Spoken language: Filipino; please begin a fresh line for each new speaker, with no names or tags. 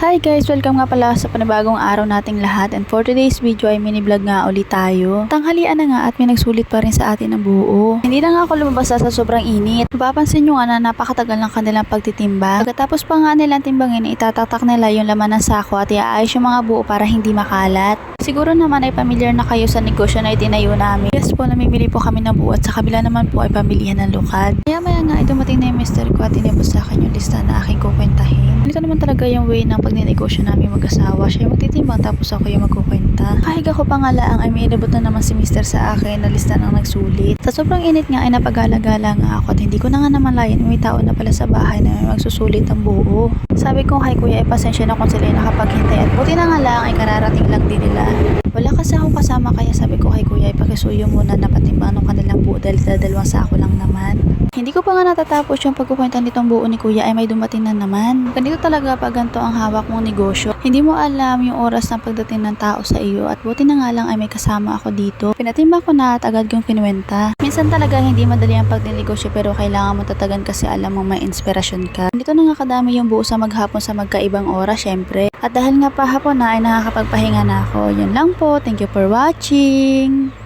Hi guys! Welcome nga pala sa panibagong araw nating lahat, and for today's video ay mini vlog nga ulit tayo. Tanghalian na nga at may nagsulit pa rin sa atin ng buo. Hindi na nga ako lumabas sa sobrang init. Mapapansin nyo nga na napakatagal ng kanilang pagtitimba. Pagkatapos pa nga nilang timbangin, itatatak nila yung laman ng sako at iaayos yung mga buo para hindi makalat. Siguro naman ay pamilyar na kayo sa negosyo na itinayo namin. Yes po, namimili po kami ng buo at sa kabila naman po ay pamilihan ng lokad. Maya nga ay dumating na yung mister ko at tinibos sa akin yung lista na aking kukwentahin. Ito naman talaga yung way ng pagninegosyo namin mag-asawa. Siya yung magtitimbang tapos ako yung magkukwenta. Kahit ako pa nga lang ay may inabot na naman si mister sa akin na lista ng nagsulit. Sa sobrang init nga ay napagala-gala nga ako at hindi ko na nga naman layan may tao na pala sa bahay na may magsusulit ang buo. Sabi ko kay kuya ay pasensya na kung sila ay nakapaghintay at buti na nga lang ay kararating lang din nila. Wala kasi akong kasama kaya sabi ko kay kuya ay pakisuyo muna na patimbang ng kanilang buo dahil dalawang sako lang naman. Hindi ko pa nga natatapos yung pagkukwenta nitong buo ni kuya ay may dumating na naman. Ganito talaga pag ganito ang hawak mong negosyo. Hindi mo alam yung oras ng pagdating ng tao sa iyo at buti na nga lang ay may kasama ako dito. Pinatimba ko na at agad kong kinuwenta. Minsan talaga hindi madali ang pagninegosyo pero kailangan mo tatagan kasi alam mo may inspirasyon ka. Dito na nga kadami yung buo sa maghapon sa magkaibang oras syempre. At dahil nga pa hapon na ay nakakapagpahinga na ako. Yun lang po. Thank you for watching.